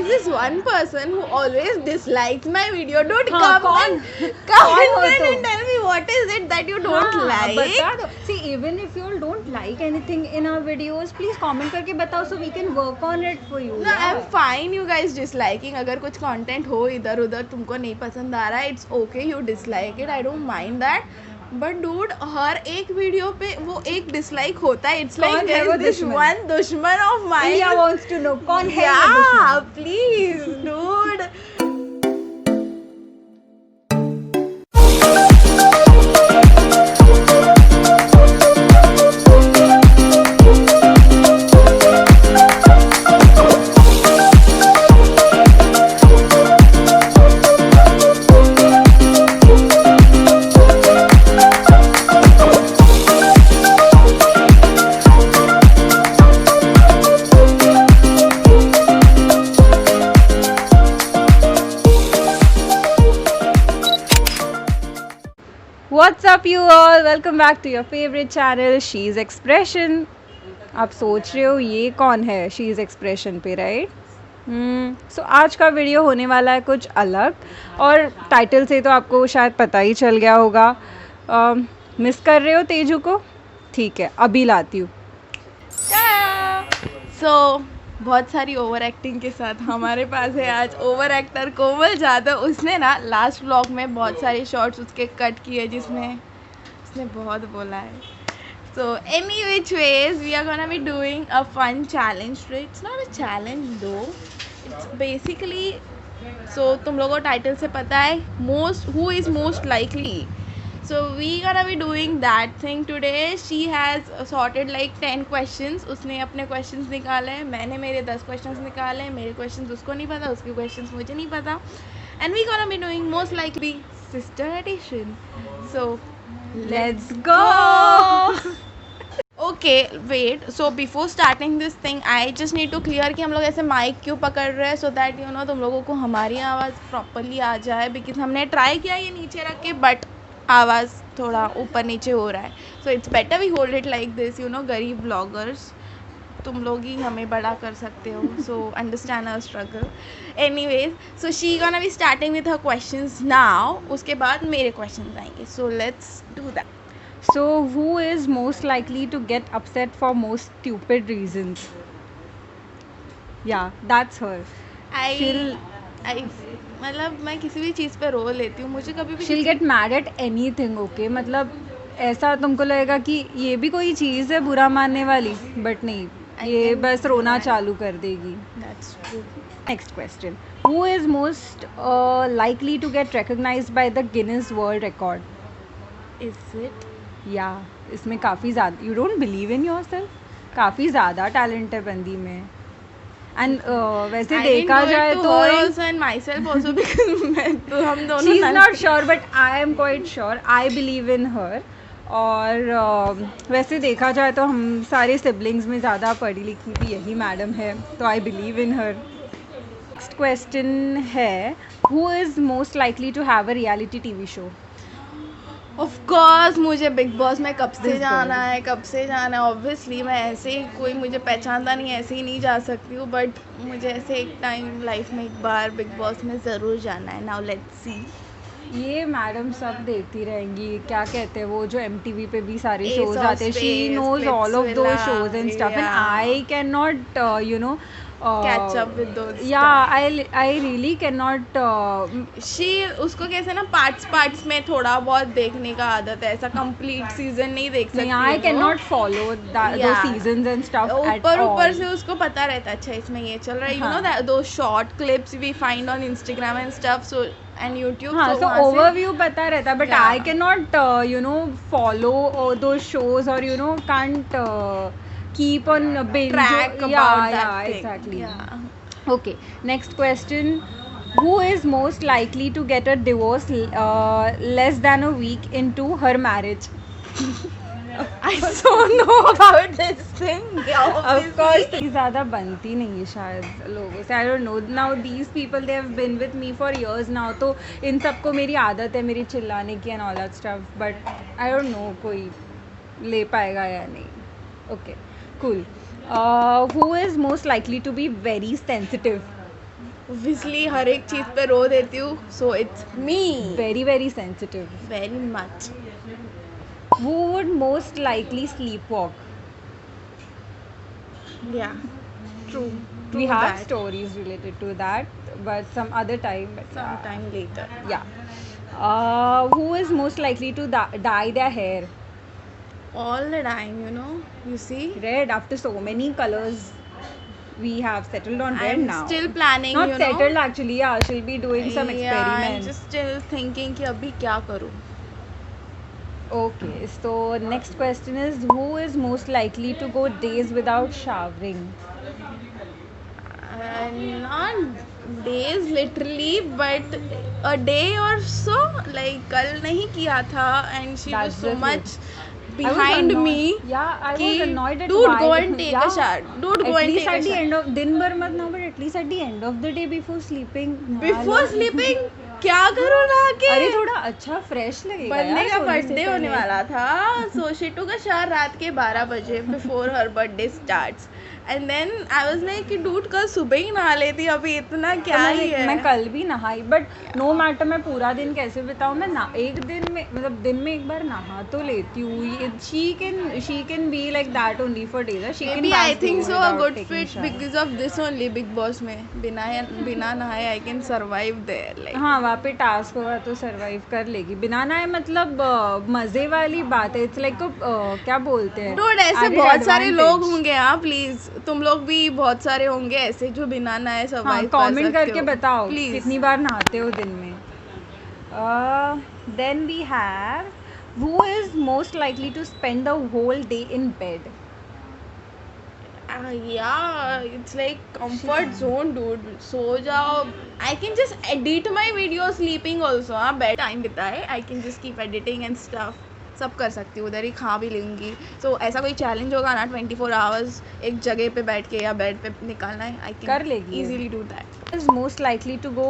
this one person who always dislikes my video. Dude, हाँ, come कौन? and कौन and tell me what is it that you don't like. बता दो. See, even if you all don't like anything in our videos, please comment करके बताओ so we can work on it for you. No, I'm fine you guys disliking. अगर कुछ content हो इधर उधर तुमको नहीं पसंद आ रहा है, it's okay you dislike it. I don't mind that. But dude, हर एक वीडियो पे वो एक डिसलाइक होता है. It's like there is this one दुश्मन of mine. India wants to know कौन है ये Yeah, दुश्मन? please, dude. What's up you all? Welcome back to your favorite channel She's Expression. आप सोच रहे हो ये कौन है She's Expression पे, राइट? सो आज का वीडियो होने वाला है कुछ अलग और टाइटल से तो आपको शायद पता ही चल गया होगा. मिस कर रहे हो तेजू को? ठीक है, अभी लाती हूँ. So, बहुत सारी ओवर एक्टिंग के साथ हमारे पास है आज ओवर एक्टर कोमल जादव. उसने ना लास्ट व्लॉग में बहुत सारे शॉर्ट्स उसके कट किए जिसमें उसने बहुत बोला है. So any which ways we are gonna be doing a fun challenge today. It's not a challenge though. It's basically so तुम लोगों को टाइटल से पता है who is most likely. So we gonna be doing that thing today. She has sorted like 10 questions. उसने अपने questions निकाले हैं, मैंने मेरे 10 questions निकाले हैं. मेरे questions उसको नहीं पता, उसके questions मुझे नहीं पता. And we gonna be doing most likely sister edition. So let's go. Okay, wait. So before starting this thing, I just need to clear कि हम लोग ऐसे माइक क्यों पकड़ रहे हैं so that you know तुम लोगों को हमारी आवाज़ properly आ जाए. Because हमने ट्राई किया ये नीचे रख के but आवाज़ थोड़ा ऊपर नीचे हो रहा है. So it's better we hold it like this. You know गरीब ब्लॉगर्स तुम लोग ही हमें बड़ा कर सकते हो. So understand our struggle. Anyways so she gonna be starting with her questions now. उसके बाद मेरे क्वेश्चंस आएंगे. So let's do that. So who is most likely to get upset for most stupid reasons? Yeah, that's her. आई मतलब मैं किसी भी चीज़ पे रो लेती हूँ. मुझे कभी भी She'll get mad at anything, okay? मतलब ऐसा तुमको लगेगा कि ये भी कोई चीज़ है बुरा मानने वाली, बट नहीं, ये बस रोना चालू कर देगी. That's true. Next question. Who is most likely to get recognized by the Guinness World Record? Is it? Yeah, इसमें काफ़ी ज़्यादा. You don't believe in yourself? काफ़ी ज़्यादा टैलेंट है बंदी में. एंड वैसे देखा जाए तो also and myself also because मैं तो हम दोनों she is not sure but I am quite sure. I believe in her. और वैसे देखा जाए तो हम सारे सिबलिंग्स में ज़्यादा पढ़ी लिखी भी यही मैडम है, तो I believe in her. Next question है who is most likely to have a reality TV show? Of course मुझे बिग बॉस में कब से Big जाना Boss. है, कब से जाना है. ऑब्वियसली मैं ऐसे ही कोई मुझे पहचानता नहीं, ऐसे ही नहीं जा सकती हूँ. बट मुझे ऐसे एक टाइम लाइफ में एक बार बिग बॉस में ज़रूर जाना है. Now let's see. ये मैडम सब देखती रहेंगी. क्या कहते हैं वो जो MTV पे भी सारे Ace शोज of आते हैं. She Spades, knows all of those Splitsvilla, shows and stuff and yeah. I can not you know catch up with those. Yeah I really can not. She उसको कैसे ना parts में थोड़ा बहुत देखने का आदत है. ऐसा कंप्लीट सीजन नहीं देख सकती. I can not follow though Yeah. Seasons and stuff at ऊपर से उसको पता रहता है अच्छा इसमें ये चल रहा है. You know though short clips we find on Instagram and stuff so and YouTube. हाँ, सो ओवरव्यू पता रहता है but Yeah. I can not you know follow though shows और you know can't keep on binge. track Yeah, about that yeah, thing. exactly. Yeah. Okay, next question. Who is most likely to get a divorce less than a week into her marriage? I don't know about this thing. Of course, ज़्यादा बनती नहीं है शायद लोगों से. I don't know. Now these people they have been with me for years now. तो इन सबको मेरी आदत है मेरी चिल्लाने की and all that stuff. But I don't know कोई ले पाएगा या नहीं. Okay, cool. Who is most likely to be very sensitive? Obviously हर एक चीज पे रो देती हूँ, so it's me. Very, very sensitive. Very much. Who would most likely sleepwalk? Yeah. True. We True have that. stories related to that, but some other time. But yeah. Sometime later. Yeah. Who is most likely to dye their hair All the time, you know. You see. red after so many colors? We have settled on red I'm now. still planning, Not you settled know. actually. Yeah, she'll be doing some Yeah, I'm experiments. just still thinking कि अभी क्या करूँ. Okay, so next question is who is most likely to go days without showering? Not days literally, but a day or so. Like कल नहीं किया था, and she was That's so the much I was behind annoyed. me. Yeah, I कि, was annoyed at dude, why. go and take yeah. a shower. Dude, go At and least take at a the shower. end of दिन भर मत ना, but at least at the end of the day before sleeping. Before sleeping क्या करूँ नहा के? अरे थोड़ा अच्छा फ्रेश लगेगा बंदे यार का सोने से बर्थडे होने पहले। वाला था, so she took a shower रात के 12 बजे before her birthday starts. And then I was like कि dude कल सुबह ही नहा लेती, अभी इतना क्या ही है. मैं कल भी नहाई, बट नो मैटर मैं पूरा दिन कैसे बिताऊँ, मैं ना एक दिन में मतलब दिन में एक बार नहा तो लेती हूँ. She can be like that only for days. Maybe I think so a good fit because of this only Big Boss में बिना नहाए I can survive there. Like हाँ वहाँ पे टास्क होगा तो सरवाइव कर लेगी बिना नहाए. मतलब मजे वाली बात है. इट्स लाइक क्या बोलते हैं dude ऐसे added बहुत सारे advantage. लोग होंगे. हाँ प्लीज तुम लोग भी बहुत सारे होंगे ऐसे जो बिना नहाए हाँ सर्वाइव कर सकते कमेंट करके हो. बताओ प्लीज. कितनी बार नहाते हो दिन में. Then we have who is most likely to spend the whole day in bed? Yeah, it's like comfort zone, dude. सो जाओ. I can just edit my video sleeping also. हाँ बेड टाइम बिताए. I can just keep editing and stuff. सब कर सकती हूँ, उधर ही खा भी लूँगी. So ऐसा कोई चैलेंज होगा ना 24 hours एक जगह पे बैठ के या बेड पे निकालना है, I कर can लेगी. easily do that. Who is most likely to go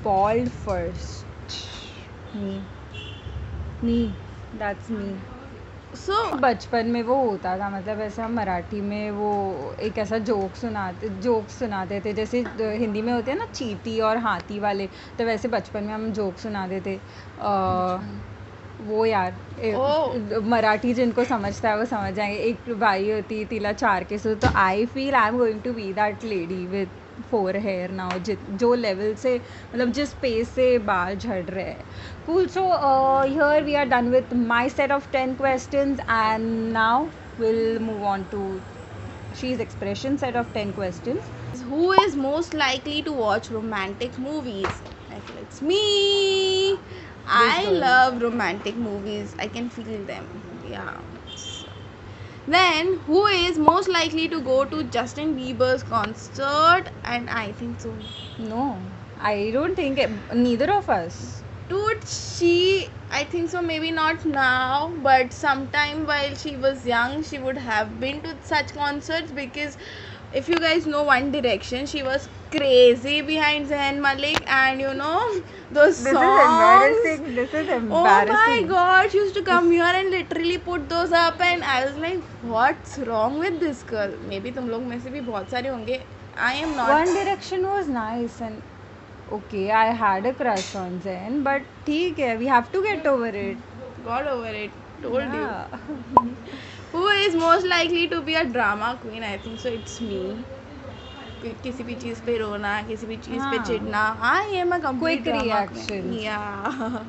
bald first? Me. That's me. So बचपन में वो होता था, मतलब ऐसा मराठी में वो एक ऐसा जोक सुनाते थे जैसे हिंदी में होते हैं ना चींटी और हाथी वाले, तो वैसे बचपन में हम जोक सुनाते थे. वो यार मराठी जिनको समझता है वो समझ जाएंगे. एक भाई होती तिला 4 केस, तो I feel I am going to be that lady with 4 hair now, जो लेवल से मतलब जिस पेस से बाल झड़ रहे हैं. Cool. So here we are done with my set of 10 questions, and now we'll move on to She's Expression set of 10 questions. who is most likely to watch romantic movies? I feel it's me. I girl. love romantic movies. I can feel them. Yeah. Then who is most likely to go to Justin Bieber's concert? And I think so. No, I don't think neither of us. Dude, I think so, maybe not now, but sometime while she was young, she would have been to such concerts because if you guys know One Direction, she was crazy behind Zayn Malik, and you know, those songs. This is embarrassing. Oh my god, she used to come here and literally put those up, and I was like, what's wrong with this girl? Maybe तुम लोग में से भी बहुत सारे होंगे. I am not. One Direction was nice, and okay, I had a crush on Zayn, but ठीक है, we have to get over it. Got over it. Told you. Yeah. Who is most likely to be a drama queen? I think so. It's me. किसी भी चीज़ पे रोना, किसी भी चीज़ पे हाँ. चिढ़ना. I am a complete Quick drama reactions. queen. Yeah.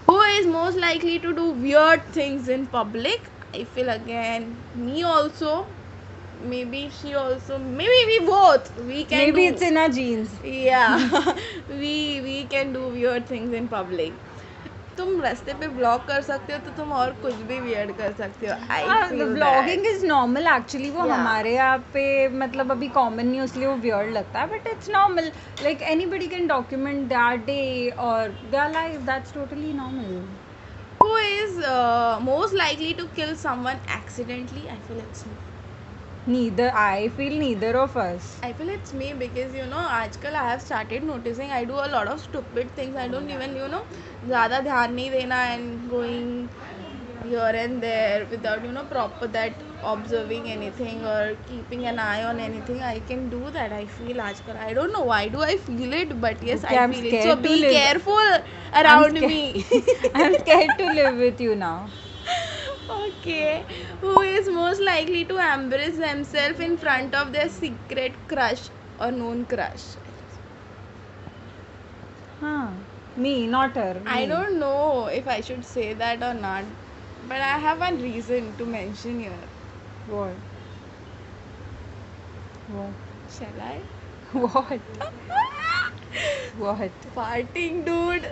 Who is most likely to do weird things in public? I feel again me also. Maybe she also. Maybe we both. We can. Maybe do, it's in our genes. Yeah. we can do weird things in public. तुम रास्ते पे blog कर सकते हो तो तुम और कुछ भी वियर्ड कर सकते हो. I feel blogging is normal actually. वो Yeah. हमारे यहाँ पे मतलब अभी कॉमन नहीं, इसलिए वो वियर्ड लगता है, but it's normal. Like anybody can document their day और their life. That's totally normal. Who is most likely to kill someone accidentally? I feel it's me. Neither. I feel neither of us. I feel it's me because you know आजकल I have started noticing I do a lot of stupid things. I don't even ज़्यादा ध्यान नहीं देना and going here and there without proper that observing anything or keeping an eye on anything, I can do that. I feel aajkal, I don't know why do I feel it, but yes, Okay, I I'm feel it. So scared to be live. careful I'm around scared. me. I'm scared to live with you now. Okay, who is most likely to embarrass themselves in front of their secret crush or known crush? Huh. Me, not her. I Me. don't know if I should say that or not, but I have one reason to mention here. What? What? Shall I? What? What? Farting, dude.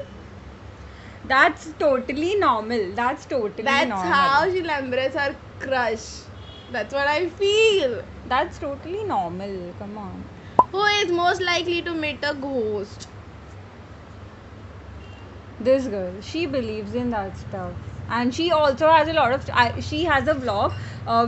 That's totally normal. That's totally That's normal. how she'll embrace her crush. That's what I feel. That's totally normal. Come on. Who is most likely to meet a ghost? This girl, she believes in that stuff, and she also has a lot of. She has a vlog.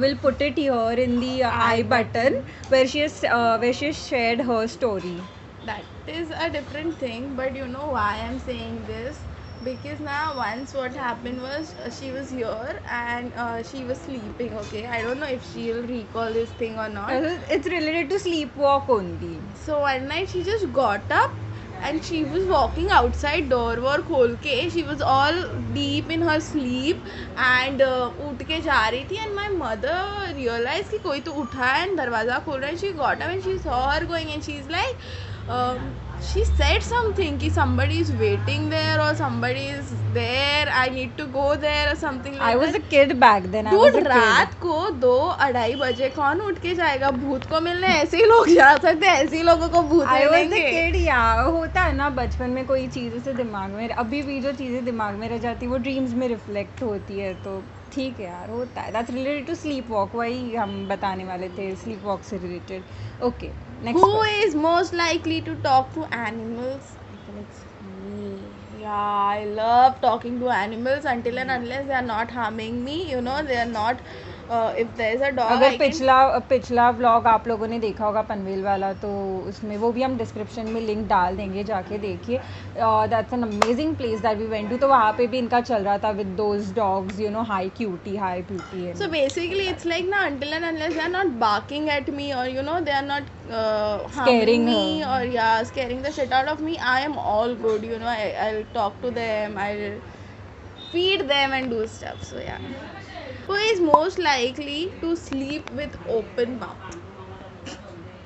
We'll put it here in the I button where she has shared her story. That is a different thing, but you know why I'm saying this? Because now once what happened was she was here and she was sleeping. Okay, I don't know if she'll recall this thing or not. It's related to sleepwalk only. So one night she just got up and she was walking outside, door खोल के, she was all deep in her sleep and उठ के जा रही थी, and my mother realized कि कोई तो उठा है and दरवाज़ा खोल रहा है. She got up and she saw her going and she's like she said something कि somebody is waiting there or somebody is there, I need to go there or something like I was that. a kid back then. I was a Dude, kid. रात को 2-2:30 बजे कौन उठ के जाएगा? भूत को मिलने ऐसे ही लोग जा सकते हैं, ऐसे ही लोगों को भूत I was a मिलेंगे. kid, yeah. होता है ना बचपन में कोई चीज़ से दिमाग में, अभी भी जो चीज़ें दिमाग में रह जाती है वो ड्रीम्स में रिफ्लेक्ट होती है, तो ठीक है यार, होता है. That's related to sleepwalk. वही हम बताने वाले थे, sleepwalk से related. Okay, next Who question. is most likely to talk to animals? I think it's me. Yeah, I love talking to animals until and unless they are not harming me. You know, they are not. If there is a dog, अगर I can. पिछला vlog आप लोगों ने देखा होगा पनवेल वाला, तो उसमें वो भी हम डिस्क्रिप्शन में लिंक डाल देंगे, जाके देखिए. That's an amazing place that we went to. तो वहाँ पे भी इनका चल रहा था with those dogs, you know, hi cutie, hi beauty. So basically, it's like na, until and unless they are not barking at me or you know they are not Scaring harming me her. or yeah scaring the shit out of me, I am all good. You know, I'll talk to them, I'll feed them and do stuff. So yeah. Who is most likely to sleep with open mouth?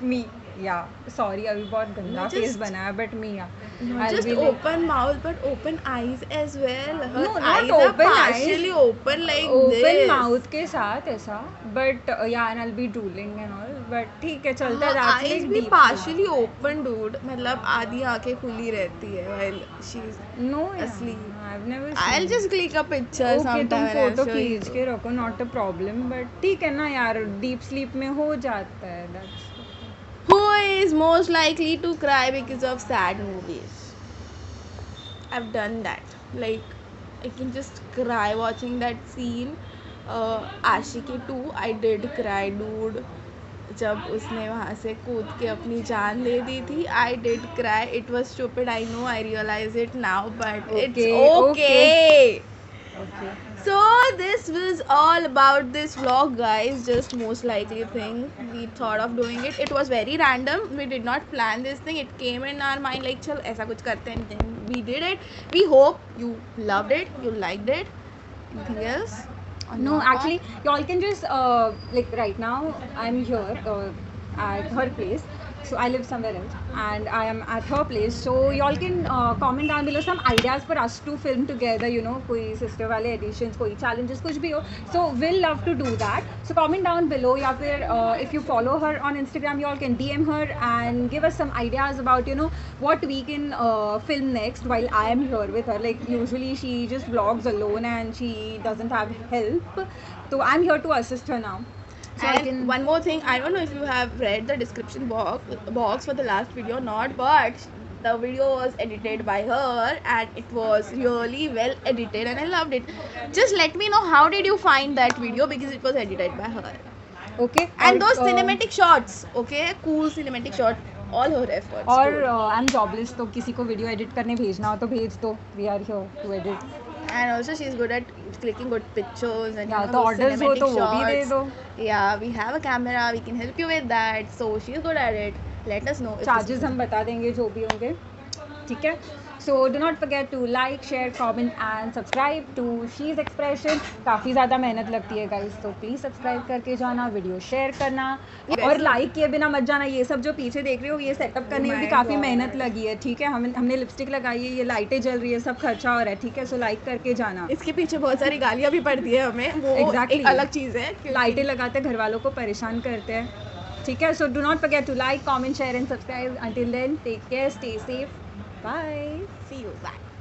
मी या sorry, अभी बहुत गंदा Just- face बनाया, but मी या Not just open mouth, but open eyes as well. Her No, not eyes are open eyes. partially open like open this. Mouth के साथ ऐसा, but या and I will be drooling and all, but ठीक है, चलता है. Her That's eyes like भी deep. partially open, dude. मतलब आधी आंखें खुली रहती है while she's No, asleep. I've never I'll seen. just click a picture okay, तुम sometime and I'll photo show you. खींच के रखो, नॉट अ प्रॉब्लम, बट ठीक है ना यार, डीप स्लीप में हो जाता है. That's Who is most likely to cry because of sad movies? I've done that. Like, I can just cry watching that scene. Ashiki 2, I did cry, dude. जब उसने वहाँ से कूद के अपनी जान ले दी थी, I did cry. It was stupid. I know. I realize it now, but it's okay. okay. So this was all about this vlog, guys. Just most likely thing we thought of doing it. It was very random. We did not plan this thing. It came in our mind like चल ऐसा कुछ करते हैं, and then we did it. We hope you loved it, you liked it. Anything else? On No, your part? actually, y'all can just like right now I'm here at her place. So I live somewhere else, and I am at her place. So y'all can comment down below some ideas for us to film together. You know, कोई sister वाले editions, कोई challenges, कुछ भी हो. So we'll love to do that. So comment down below. या फिर if you follow her on Instagram, y'all can DM her and give us some ideas about, you know, what we can film next while I am here with her. Like usually she just vlogs alone and she doesn't have help. So I'm here to assist her now. So I And can. one more thing, I don't know if you have read the description box for the last video or not, but the video was edited by her and it was really well edited and I loved it. Just let me know how did you find that video, because it was edited by her. Okay. And those cinematic shots, okay, cool cinematic shot, all her efforts. और dude. I am jobless, तो किसी को video edit करने भेजना हो तो भेज दो. We are here to edit. And also she's good at clicking good pictures and या you know, तो those ऑर्डर्स हो तो cinematic वो भी दे shots. दो. Yeah, we have a camera, we can help you with that. So she's good at it. Let us know if this charges is- हम बता देंगे जो भी होंगे, ठीक है. So do not forget to like, share, comment and subscribe to she's expression. काफ़ी ज़्यादा मेहनत लगती है गाइस, तो प्लीज़ सब्सक्राइब करके जाना, वीडियो शेयर करना और लाइक किए बिना मत जाना. ये सब जो पीछे देख रहे हो ये सेटअप करने में भी काफ़ी मेहनत लगी है, ठीक है. हमने लिपस्टिक लगाई है, ये लाइटें जल रही है, सब खर्चा हो रहा है, ठीक है. सो लाइक करके जाना. इसके पीछे बहुत सारी गालियाँ भी पड़ती है हमें, वो Exactly. एक अलग चीज़ है क्योंकि- लाइटें लगाते घर वालों को परेशान करते हैं, ठीक है. So do not forget to like, comment, share and subscribe. Until then take care, stay safe, bye. See you, bye.